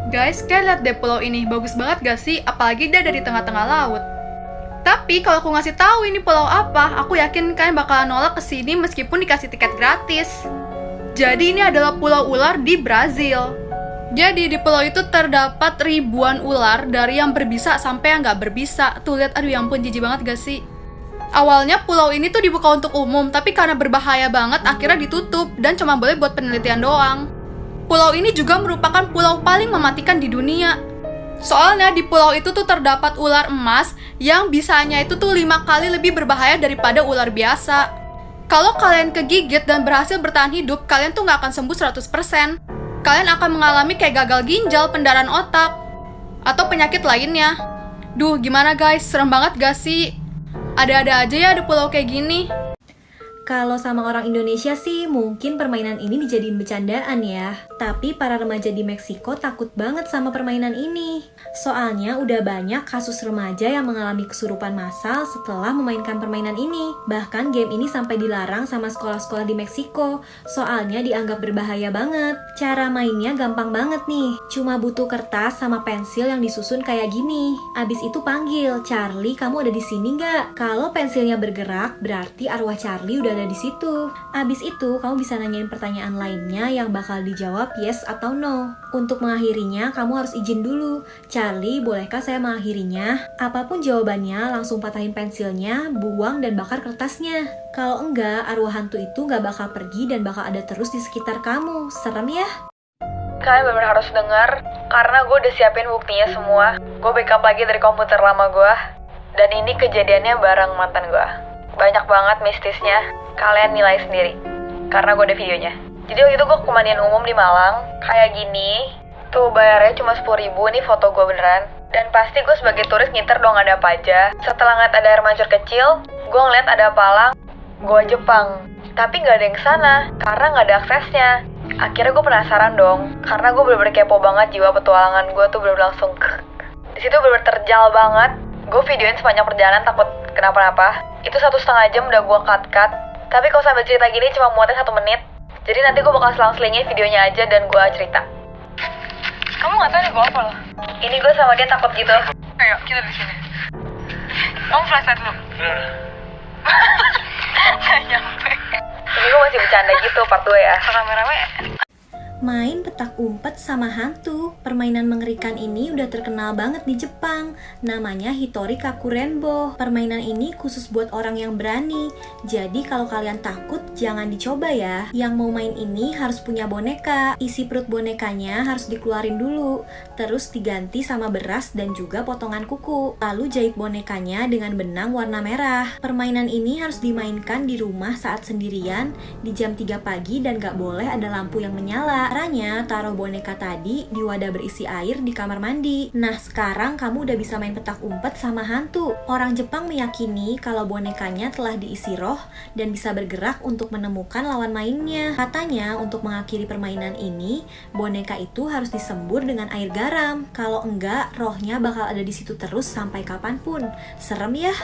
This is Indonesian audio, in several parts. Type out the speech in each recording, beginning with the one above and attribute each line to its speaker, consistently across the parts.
Speaker 1: Guys, kalian lihat deh pulau ini, bagus banget gak sih? Apalagi dia ada di tengah-tengah laut. Tapi kalau aku ngasih tahu ini pulau apa, aku yakin kalian bakalan nolak kesini meskipun dikasih tiket gratis. Jadi ini adalah pulau ular di Brazil. Jadi di pulau itu terdapat ribuan ular dari yang berbisa sampai yang nggak berbisa. Tuh lihat, aduh ya ampun, jijik banget gak sih? Awalnya pulau ini tuh dibuka untuk umum, tapi karena berbahaya banget akhirnya ditutup dan cuma boleh buat penelitian doang. Pulau ini juga merupakan pulau paling mematikan di dunia. Soalnya di pulau itu tuh terdapat ular emas yang bisanya itu tuh 5 kali lebih berbahaya daripada ular biasa. Kalau kalian kegigit dan berhasil bertahan hidup, kalian tuh nggak akan sembuh 100%. Kalian akan mengalami kayak gagal ginjal, pendarahan otak, atau penyakit lainnya. Duh, gimana guys? Serem banget gak sih? Ada-ada aja ya di pulau kayak gini.
Speaker 2: Kalau sama orang Indonesia sih mungkin permainan ini dijadiin bercandaan ya. Tapi para remaja di Meksiko takut banget sama permainan ini. Soalnya udah banyak kasus remaja yang mengalami kesurupan massal setelah memainkan permainan ini. Bahkan game ini sampai dilarang sama sekolah-sekolah di Meksiko. Soalnya dianggap berbahaya banget. Cara mainnya gampang banget nih. Cuma butuh kertas sama pensil yang disusun kayak gini. Abis itu panggil, "Charlie, kamu ada di sini nggak?" Kalau pensilnya bergerak, berarti arwah Charlie udah ada di situ. Abis itu, kamu bisa nanyain pertanyaan lainnya yang bakal dijawab yes atau no. Untuk mengakhirinya, kamu harus izin dulu. "Charlie, bolehkah saya mengakhirinya?" Apapun jawabannya, langsung patahin pensilnya, buang dan bakar kertasnya. Kalau enggak, arwah hantu itu nggak bakal pergi dan bakal ada terus di sekitar kamu. Serem ya?
Speaker 3: Kalian bener harus dengar, karena gue udah siapin buktinya semua. Gue backup lagi dari komputer lama gue. Dan ini kejadiannya bareng mantan gue. Banyak banget mistisnya, kalian nilai sendiri. Karena gue ada videonya. Jadi waktu itu gue ke pemandian umum di Malang, kayak gini. Tuh bayarnya cuma 10.000, ini foto gue beneran. Dan pasti gue sebagai turis nginter dong ada apa aja. Setelah ngeliat ada air mancur kecil, gue ngeliat ada palang, Goa Jepang. Tapi gak ada yang kesana, karena gak ada aksesnya. Akhirnya gue penasaran dong, karena gue bener-bener kepo banget, jiwa petualangan gue tuh bener-bener langsung di situ bener-bener terjal banget. Gue videoin sepanjang perjalanan takut kenapa-napa. Itu 1,5 jam udah gue cut. Tapi kalau sambil cerita gini cuma muatnya 1 menit. Jadi nanti gue bakal selang-selingin videonya aja dan gue cerita. Kamu nggak tahu nih gue apa loh? Ini gue sama dia takut gitu. Ayo kita di sini. Kamu flashlight dulu. Nggak nyampe. Ini gue masih bercanda gitu part 2 ya. Rame-rame.
Speaker 2: Main petak umpet sama hantu. Permainan mengerikan ini udah terkenal banget di Jepang. Namanya Hitori Kakurenbo. Permainan ini khusus buat orang yang berani. Jadi kalau kalian takut, jangan dicoba ya. Yang mau main ini harus punya boneka. Isi perut bonekanya harus dikeluarin dulu. Terus diganti sama beras dan juga potongan kuku. Lalu jahit bonekanya dengan benang warna merah. Permainan ini harus dimainkan di rumah saat sendirian di jam 3 pagi dan gak boleh ada lampu yang menyala. Caranya, taruh boneka tadi di wadah berisi air di kamar mandi. Nah, sekarang kamu udah bisa main petak umpet sama hantu. Orang Jepang meyakini kalau bonekanya telah diisi roh dan bisa bergerak untuk menemukan lawan mainnya. Katanya, untuk mengakhiri permainan ini, boneka itu harus disembur dengan air garam. Kalau enggak, rohnya bakal ada di situ terus sampai kapanpun. Serem ya?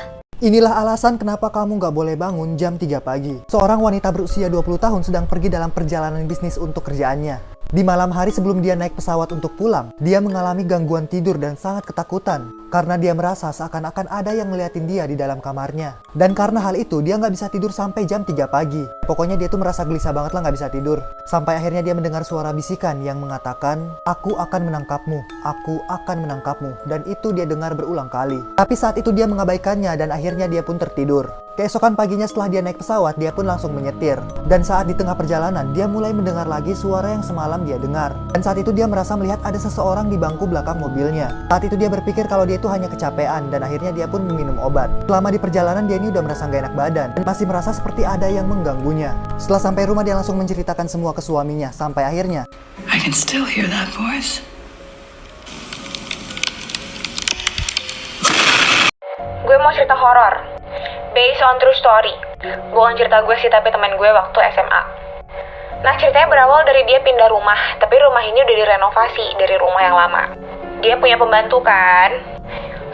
Speaker 4: Inilah alasan kenapa kamu nggak boleh bangun jam 3 pagi. Seorang wanita berusia 20 tahun sedang pergi dalam perjalanan bisnis untuk kerjaannya. Di malam hari sebelum dia naik pesawat untuk pulang, dia mengalami gangguan tidur dan sangat ketakutan. Karena dia merasa seakan-akan ada yang ngeliatin dia di dalam kamarnya. Dan karena hal itu, dia nggak bisa tidur sampai jam 3 pagi. Pokoknya dia tuh merasa gelisah banget lah nggak bisa tidur. Sampai akhirnya dia mendengar suara bisikan yang mengatakan, "Aku akan menangkapmu, aku akan menangkapmu." Dan itu dia dengar berulang kali. Tapi saat itu dia mengabaikannya dan akhirnya dia pun tertidur. Keesokan paginya setelah dia naik pesawat, dia pun langsung menyetir. Dan saat di tengah perjalanan, dia mulai mendengar lagi suara yang semalam dia dengar. Dan saat itu dia merasa melihat ada seseorang di bangku belakang mobilnya. Saat itu dia berpikir kalau dia itu hanya kecapean dan akhirnya dia pun meminum obat. Selama di perjalanan dia ini udah merasa gak enak badan dan masih merasa seperti ada yang mengganggunya. Setelah sampai rumah dia langsung menceritakan semua ke suaminya sampai akhirnya
Speaker 5: I can still hear that voice.
Speaker 3: Gue mau cerita horor, based on true story. Bukan cerita gue sih, tapi temen gue waktu SMA. Nah, ceritanya berawal dari dia pindah rumah, tapi rumah ini udah direnovasi dari rumah yang lama. Dia punya pembantu kan.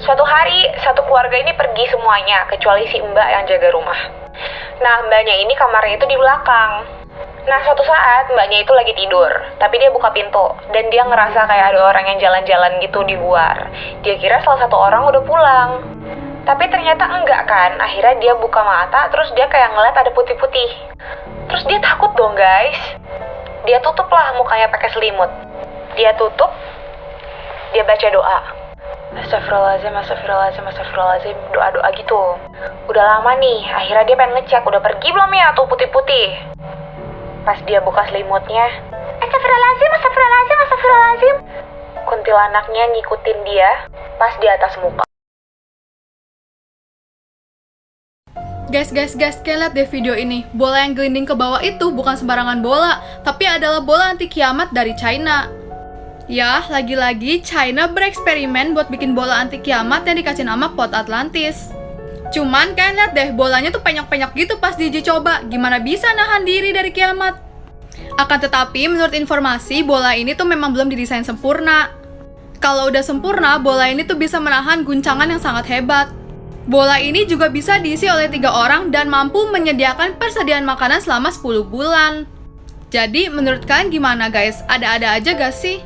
Speaker 3: Suatu hari, satu keluarga ini pergi semuanya, kecuali si mbak yang jaga rumah. Nah, mbaknya ini kamarnya itu di belakang. Nah, suatu saat mbaknya itu lagi tidur, tapi dia buka pintu, dan dia ngerasa kayak ada orang yang jalan-jalan gitu di luar. Dia kira salah satu orang udah pulang. Tapi ternyata enggak kan, akhirnya dia buka mata, terus dia kayak ngeliat ada putih-putih. Terus dia takut dong guys. Dia tutuplah mukanya pakai selimut. Dia tutup, dia baca doa. Astagfirullahaladzim, astagfirullahaladzim, astagfirullahaladzim, doa-doa gitu. Udah lama nih, akhirnya dia pengen ngecek, udah pergi belum ya tuh putih-putih. Pas dia buka selimutnya, astagfirullahaladzim, astagfirullahaladzim, astagfirullahaladzim. Kuntilanaknya ngikutin dia pas di atas muka.
Speaker 1: Guys, kalian lihat deh video ini. Bola yang gelinding ke bawah itu bukan sembarangan bola, tapi adalah bola anti kiamat dari China. Ya, lagi-lagi China bereksperimen buat bikin bola anti kiamat yang dikasih nama Pot Atlantis. Cuman kalian lihat deh, bolanya tuh penyok-penyok gitu pas diuji coba. Gimana bisa nahan diri dari kiamat? Akan tetapi, menurut informasi, bola ini tuh memang belum didesain sempurna. Kalau udah sempurna, bola ini tuh bisa menahan guncangan yang sangat hebat. Bola ini juga bisa diisi oleh 3 orang dan mampu menyediakan persediaan makanan selama 10 bulan. Jadi, menurut kalian gimana guys? Ada-ada aja gak sih?